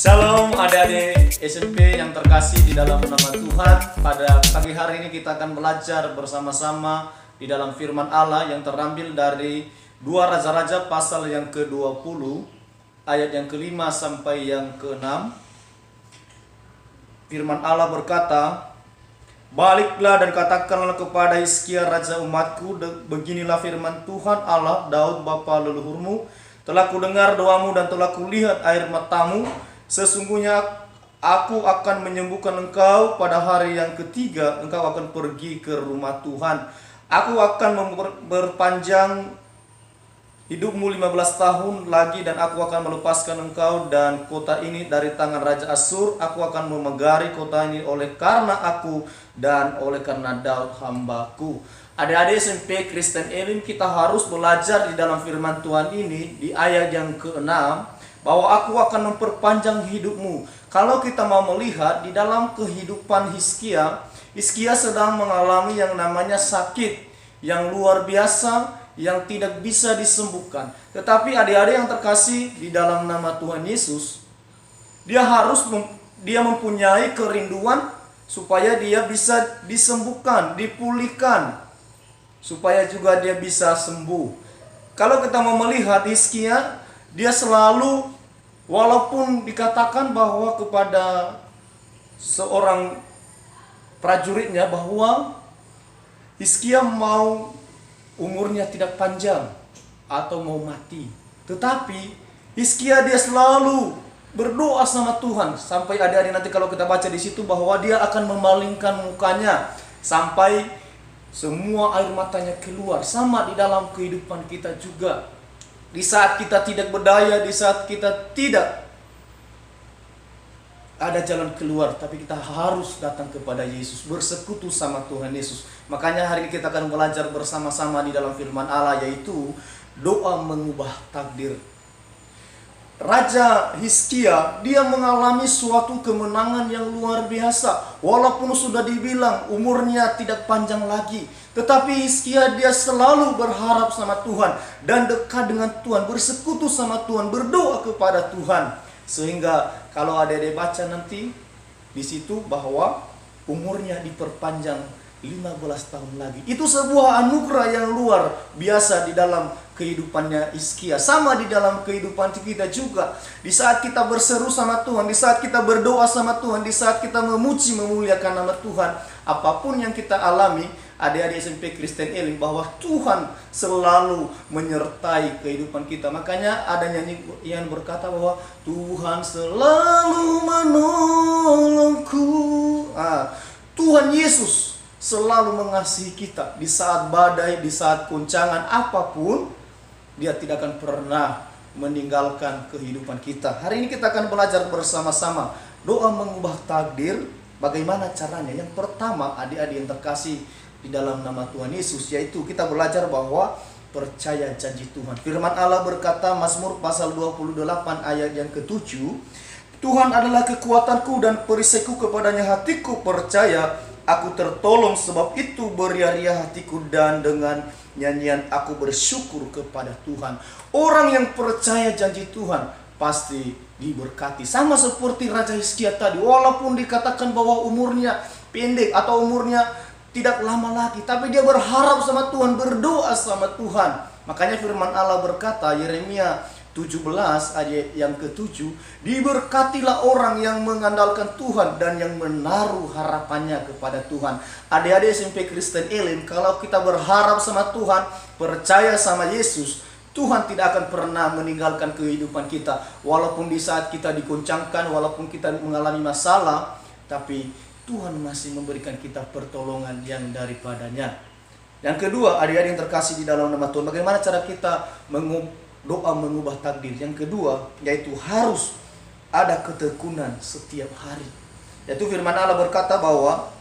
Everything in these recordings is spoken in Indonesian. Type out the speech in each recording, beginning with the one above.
Shalom adik-adik SMP yang terkasih di dalam nama Tuhan. Pada pagi hari ini kita akan belajar bersama-sama di dalam firman Allah yang terambil dari 2 Raja-Raja pasal yang ke-20 ayat yang ke-5 sampai yang ke-6. Firman Allah berkata, "Baliklah dan katakanlah kepada Hizkia raja umatku, beginilah firman Tuhan Allah Daud bapa leluhurmu, telah kudengar doamu dan telah kulihat air matamu. Sesungguhnya aku akan menyembuhkan engkau pada hari yang ketiga, engkau akan pergi ke rumah Tuhan. Aku akan memperpanjang hidupmu 15 tahun lagi dan aku akan melepaskan engkau dan kota ini dari tangan Raja Asyur. Aku akan memegari kota ini oleh karena aku dan oleh karena Daud hambaku." Adik-adik SMP Kristen Elim, kita harus belajar di dalam firman Tuhan ini di ayat yang ke-6 bahwa aku akan memperpanjang hidupmu. Kalau kita mau melihat di dalam kehidupan Hizkia sedang mengalami yang namanya sakit yang luar biasa yang tidak bisa disembuhkan. Tetapi adik-adik yang terkasih di dalam nama Tuhan Yesus, dia mempunyai kerinduan supaya dia bisa disembuhkan, dipulihkan, supaya juga dia bisa sembuh. Kalau kita mau melihat Hizkia, dia selalu, walaupun dikatakan bahwa kepada seorang prajuritnya bahwa Hizkia mau umurnya tidak panjang atau mau mati, tetapi Hizkia dia selalu berdoa sama Tuhan. Sampai adik-adik nanti kalau kita baca di situ bahwa dia akan memalingkan mukanya sampai semua air matanya keluar. Sama di dalam kehidupan kita juga. Di saat kita tidak berdaya, di saat kita tidak ada jalan keluar, tapi kita harus datang kepada Yesus, bersekutu sama Tuhan Yesus. Makanya hari ini kita akan belajar bersama-sama di dalam firman Allah, yaitu doa mengubah takdir. Raja Hizkia, dia mengalami suatu kemenangan yang luar biasa. Walaupun sudah dibilang umurnya tidak panjang lagi, tetapi Hizkia dia selalu berharap sama Tuhan dan dekat dengan Tuhan, bersekutu sama Tuhan, berdoa kepada Tuhan. Sehingga kalau adik-adik baca nanti di situ bahwa umurnya diperpanjang 15 tahun lagi. Itu sebuah anugerah yang luar biasa di dalam kehidupannya Hizkia. Sama di dalam kehidupan kita juga. Di saat kita berseru sama Tuhan, di saat kita berdoa sama Tuhan, di saat kita memuji memuliakan nama Tuhan, apapun yang kita alami, adik-adik SMP Kristen Elim, bahwa Tuhan selalu menyertai kehidupan kita. Makanya ada nyanyi yang berkata bahwa Tuhan selalu menolongku. Tuhan Yesus selalu mengasihi kita di saat badai, di saat goncangan apapun, dia tidak akan pernah meninggalkan kehidupan kita. Hari ini kita akan belajar bersama-sama doa mengubah takdir. Bagaimana caranya? Yang pertama, adik-adik yang terkasih di dalam nama Tuhan Yesus, yaitu kita belajar bahwa percaya janji Tuhan. Firman Allah berkata, Mazmur pasal 28 ayat yang ke-7, "Tuhan adalah kekuatanku dan perisaiku, kepadanya hatiku percaya. Aku tertolong, sebab itu beria-ria hatiku dan dengan nyanyian aku bersyukur kepada Tuhan." Orang yang percaya janji Tuhan pasti diberkati. Sama seperti Raja Hizkia tadi, walaupun dikatakan bahwa umurnya pendek atau umurnya tidak lama lagi, tapi dia berharap sama Tuhan, berdoa sama Tuhan. Makanya firman Allah berkata, Yeremia 17 ayat yang ke-7, "Diberkatilah orang yang mengandalkan Tuhan dan yang menaruh harapannya kepada Tuhan." Adik-adik SMP Kristen Elim, kalau kita berharap sama Tuhan, percaya sama Yesus, Tuhan tidak akan pernah meninggalkan kehidupan kita. Walaupun di saat kita diguncangkan, walaupun kita mengalami masalah, tapi Tuhan masih memberikan kita pertolongan yang daripadanya. Yang kedua, adik-adik yang terkasih di dalam nama Tuhan, bagaimana cara kita doa mengubah takdir? Yang kedua, yaitu harus ada ketekunan setiap hari. Yaitu firman Allah berkata bahwa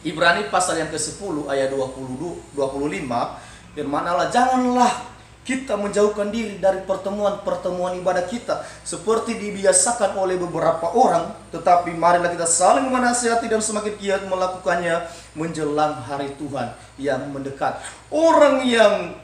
Ibrani pasal yang ke-10 ayat 25, firman Allah, "Janganlah kita menjauhkan diri dari pertemuan-pertemuan ibadah kita seperti dibiasakan oleh beberapa orang, tetapi marilah kita saling menasihati dan semakin giat melakukannya menjelang hari Tuhan yang mendekat." Orang yang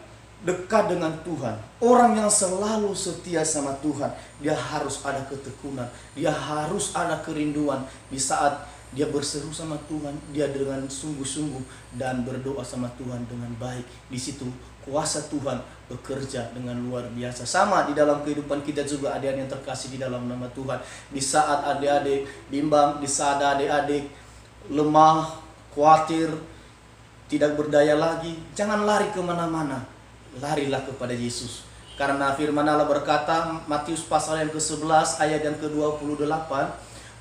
dekat dengan Tuhan, orang yang selalu setia sama Tuhan, dia harus ada ketekunan, dia harus ada kerinduan. Di saat dia berseru sama Tuhan, dia dengan sungguh-sungguh dan berdoa sama Tuhan dengan baik. Di situ kuasa Tuhan bekerja dengan luar biasa. Sama di dalam kehidupan kita juga, adik-adik yang terkasih di dalam nama Tuhan. Di saat adik-adik bimbang, di saat adik-adik lemah, khawatir, tidak berdaya lagi, jangan lari kemana-mana. Larilah kepada Yesus. Karena firman Allah berkata, Matius pasal yang ke-11 ayat yang ke-28,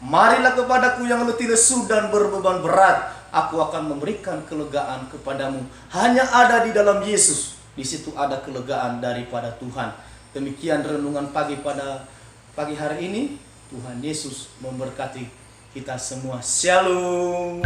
marilah kepadaku yang letih lesu dan berbeban berat, aku akan memberikan kelegaan kepadamu. Hanya ada di dalam Yesus, di situ ada kelegaan daripada Tuhan. Demikian renungan pada pagi hari ini. Tuhan Yesus memberkati kita semua. Shalom.